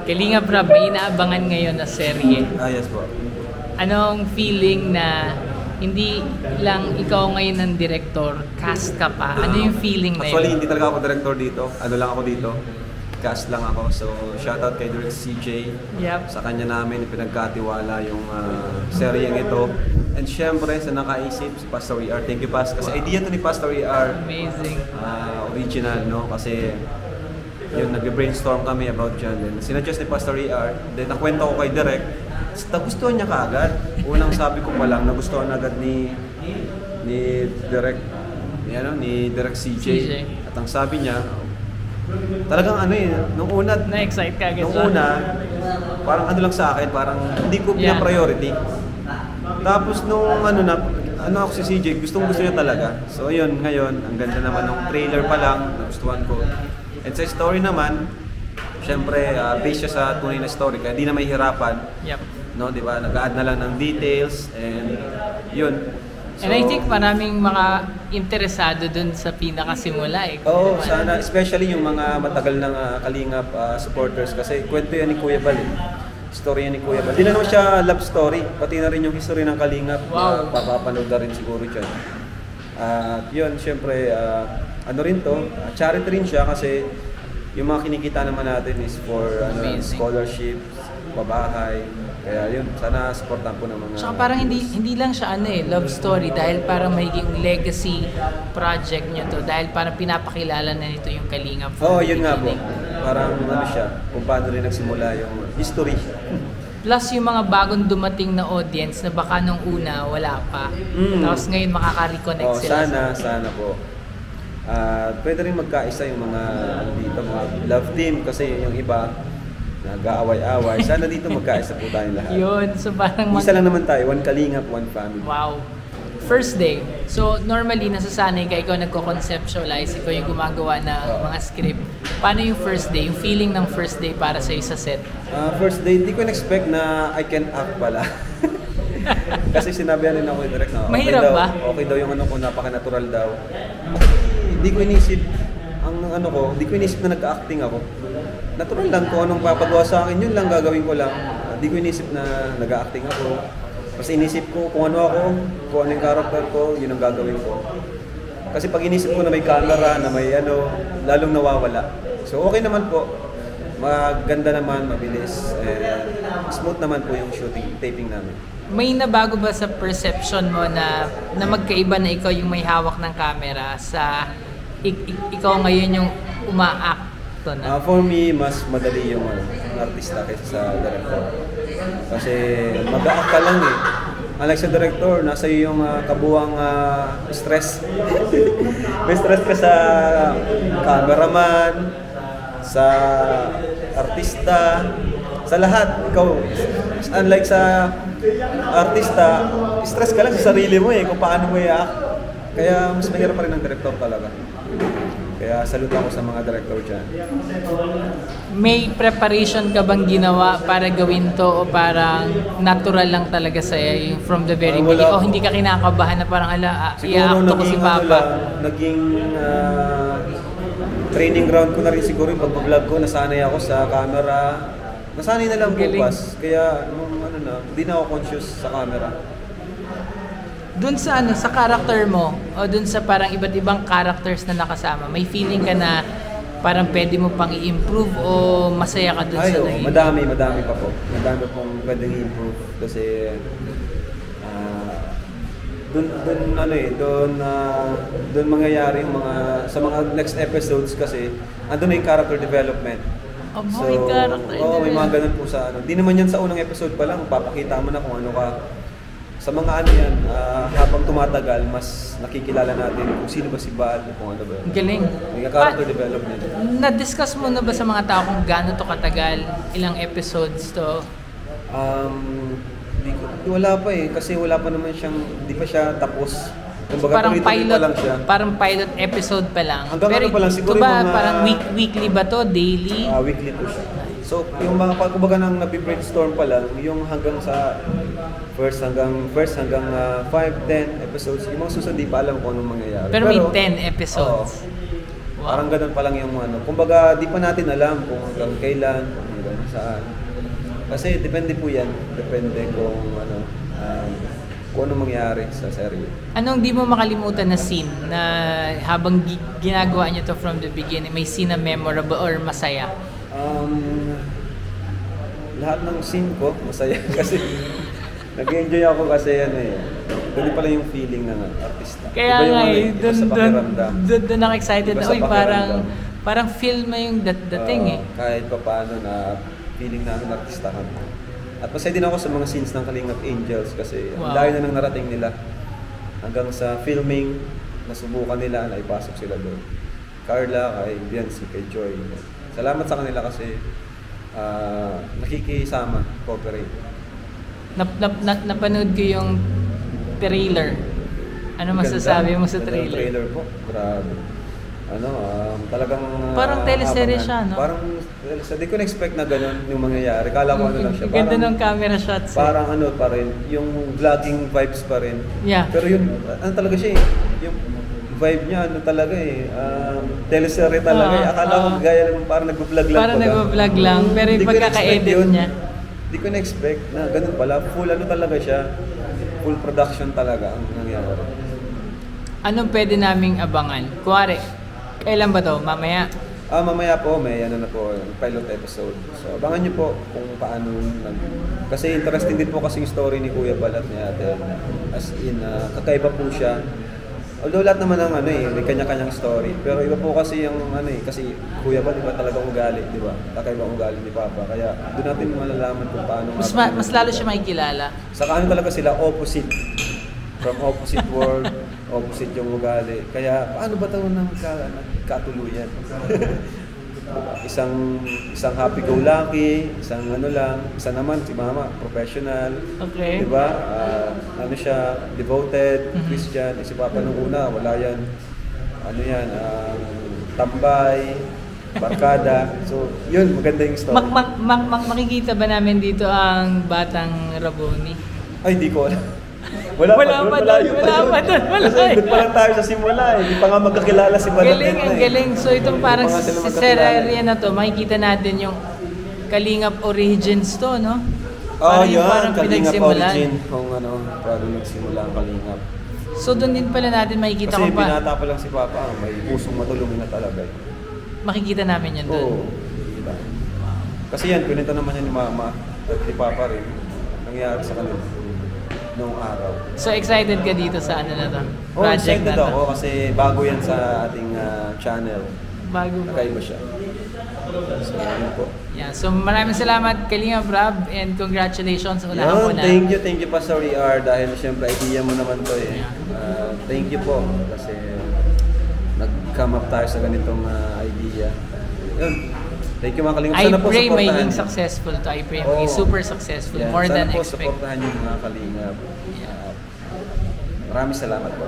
Kalinga Prab, may inaabangan ngayon na serye. Yes po. Anong feeling na hindi lang ikaw ngayon ng director, cast ka pa? Ano yung feeling na Actually, yun? hindi talaga ako director dito. Ano lang ako dito. Cast lang ako. So, shoutout kay Direct CJ. Yep. Sa kanya namin pinagkatiwala yung seryeng ito. And syempre, sa nakaisip, si Pastor ER. Thank you, Pas. Kasi idea to ni Pastor ER. Amazing. Original, no? Kasi yun, nag-brainstorm kami about dyan. Then, sinuggest ni Pastor ER. Then, nakwento ko kay Direct. Nagustuhan niya kaagad. Unang sabi ko pa lang, nagustuhan agad ni Direct, ni Direct CJ. At ang sabi niya, talagang nung una, Na-excite ka agad. nung una, parang lang sa akin, parang hindi ko pina-priority. Tapos nung ako si CJ, gusto niya talaga. So ayun, ngayon, ang ganda naman ng trailer pa lang, nagustuhan ko. And sa story naman, syempre, based siya sa tunay na story, kaya di na mahihirapan. Yep. No, di ba? Nag-add na lang ng details, and yun. So, And I think maraming mga interesado dun sa pinakasimula eh. Oo, sana, especially yung mga matagal ng Kalingap supporters, kasi kwento yan ni Kuya Bal. Story yan ni Kuya Bal. Di na naman siya love story, pati na rin yung history ng Kalingap. Wow. Papapanood na rin siguro dyan. At yun, syempre, rin to, charity rin siya kasi yung mga kinikita naman natin is for scholarships, pabahay. Kaya yun, sana supportan po ng mga... Tsaka parang hindi lang siya love story dahil parang magiging legacy project nyo to dahil parang pinapakilala na nito yung Kalingap. Yun nga po. Parang siya, kung paano rin nagsimula yung history. Plus yung mga bagong dumating na audience na baka nung una wala pa. Tapos ngayon makaka-reconnect sila. Sana po. Pwede rin magkaisa yung mga mga love team kasi yung iba nag-aaway-away. Sana dito magkaisa po tayong lahat. Yun, so parang... Isa lang naman tayo, one Kalingap, one family. Wow. First day. So normally, nasasanay ka, ikaw nagko-conceptualize, ikaw yung gumagawa ng mga script. Paano yung first day? Yung feeling ng first day para sa'yo sa set? First day, hindi ko na-expect na I can act pala. Kasi sinabihan din ako direct na mahirap daw, ba? Okay daw yung ko, napaka-natural daw. Hindi ko inisip hindi ko inisip na nag-acting ako. Natural lang kung anong papagawa sa akin, yun lang gagawin ko lang. Hindi ko inisip na nag-acting ako. Kasi inisip ko kung ano ako, kung ano yung character ko, yun ang gagawin ko. Kasi pag inisip ko na may camera, na may lalong nawawala. So okay naman po. Maganda naman, mabilis, smooth naman po yung shooting, taping namin. May nabago ba sa perception mo na magkaiba na ikaw yung may hawak ng camera sa ikaw ngayon yung uma-act to na? For me, mas madali yung artista kaysa sa director. Kasi mag-act ka lang eh. Unlike sa director, nasa iyo yung kabuwang stress. May stress ka sa cameraman, sa artista, sa lahat. Ikaw, unlike sa artista, stress ka lang sa sarili mo eh, kung paano mo i-act. Kaya mas mahirap pa rin ang director talaga. Kaya salute ako sa mga director dyan. May preparation ka bang ginawa para gawin to o parang natural lang talaga sa'yo from the very beginning? O hindi ka kinakabahan na parang i-act ko si Papa? Naging training ground ko na rin siguro yung pag-vlog ko. Nasanay ako sa camera. Nasanay na lang bukas. Kaya hindi na ako conscious sa camera. Dun sa sa character mo o dun sa parang iba't ibang characters na nakasama, may feeling ka na parang pwede mo pang i-improve o masaya ka dun sa naging? Madami pa po. Madami pong pwedeng i-improve kasi doon mangyayari yung sa mga next episodes kasi andun na yung character development. May character development. May mga ganun po sa Di naman yan sa unang episode pa lang, papakita mo na kung ano ka. Sa mga yan, habang tumatagal, mas nakikilala natin kung sino ba si Bal, kung ano ba. Galing. May character development. Na-discuss mo na ba sa mga tao kung gaano to katagal? Ilang episodes to? Wala pa eh, kasi wala pa naman siyang, hindi pa siya tapos. Kumbaga, parang pilot episode pa lang. Hanggang pa lang, siguro ba, yung mga... parang weekly ba to? Daily? Weekly po siya. So, yung mga kumbaga nang nabi-brainstorm pa lang, yung hanggang sa first hanggang 5, 10 episodes, yung mga susunod di pa alam kung anong mangyayari. Pero may 10 episodes. Wow. Parang ganun pa lang yung ano. Kumbaga, di pa natin alam kung hanggang kailan, kung hanggang saan. Kasi depende po yan. Depende kung kung ano mangyari sa serye. Anong di mo makalimutan na scene na habang ginagawa niyo to from the beginning, may scene na memorable or masaya? Lahat ng scene ko, masaya kasi nag-enjoy ako kasi ganun pala yung feeling ng artista. Kaya nga doon ako excited na, parang feel mo yung dating Kahit pa paano na feeling na ng artista ka. At masaya din ako sa mga scenes ng Kalingap Angels kasi ang layo na nang narating nila. Hanggang sa filming, nasubukan nila na ipasok sila doon. Carla, kay Biancy, kay Joy. Salamat sa kanila kasi nakikisama, cooperate. Napanood ko yung trailer. Ano masasabi mo sa trailer? Trailer po, grabe. Talagang parang teleserye siya, no? Parang teleserye. Di ko na-expect na gano'n yung mangyayari. Kala ko lang siya. Ganda ng camera shots. Parang pa rin, yung vlogging vibes pa rin. Yeah. Pero yun, talaga siya yung vibe niya, talaga teleserye talaga Akala ko gaya naman parang nag-vlog lang. Parang nag-vlog lang, pero yung pagkaka-edit niya. Di ko na-expect na ganun pala. Full talaga siya. Full production talaga ang nangyayari. Anong pwede naming abangan? Kuwari, kailan ba to? Mamaya? Mamaya po, may pilot episode. So, abangan niyo po kung paano kasi interesting din po kasi yung story ni Kuya Balat ni Ate. As in, kakaiba po siya. Although lahat naman ng may kanya-kanyang story. Pero iba po kasi yung kasi Kuya Balat iba talaga ugali, di ba? Kakaiba ugali ni Papa. Kaya doon natin malalaman kung paano. Mas lalo siya makikilala. Saka talaga sila opposite. From opposite world, opposite yung ugali. Kaya paano ba ito nagkatuluyan? isang happy-go-lucky, isang isa naman si Mama, professional. Okay. Diba? Siya, devoted, Christian. Si Papa nung una, wala yan. Tambay, barkada. So, yun, maganda yung story. Makikita ba namin dito ang Batang Raboni? Ay, di ko alam. Wala pa doon. Kasi doon pa lang tayo sa simula Hindi pa nga magkakilala si Balat. Ang galing. So itong parang si serye na to, makikita natin yung Kalingap Origins to, no? Yan. Kalingap Origin. Kung paano nagsimula ang Kalingap. So doon din pala natin makikita kasi binata pa lang si Papa, may pusong matulungin na talaga. Makikita namin yan doon. Oo. Diba? Kasi yan, pinito naman yan ni Mama at ni Papa rin. Nangyari sa kanila noong araw. So excited ka dito sa na to? Project excited ako kasi bago yan sa ating channel. Bago ba? Nakaiba siya. So, yun po. Yeah, so maraming salamat Kalingap Rab and congratulations unahan mo na. Thank you pa sa RR dahil siyempre idea mo naman to thank you po kasi nag-come up tayo sa ganitong idea. Yun. Thank you mga Kalingap. I pray maging successful to. I pray maging super successful. More than expected. Sana po supportahan yung mga Kalingap. Maraming salamat po.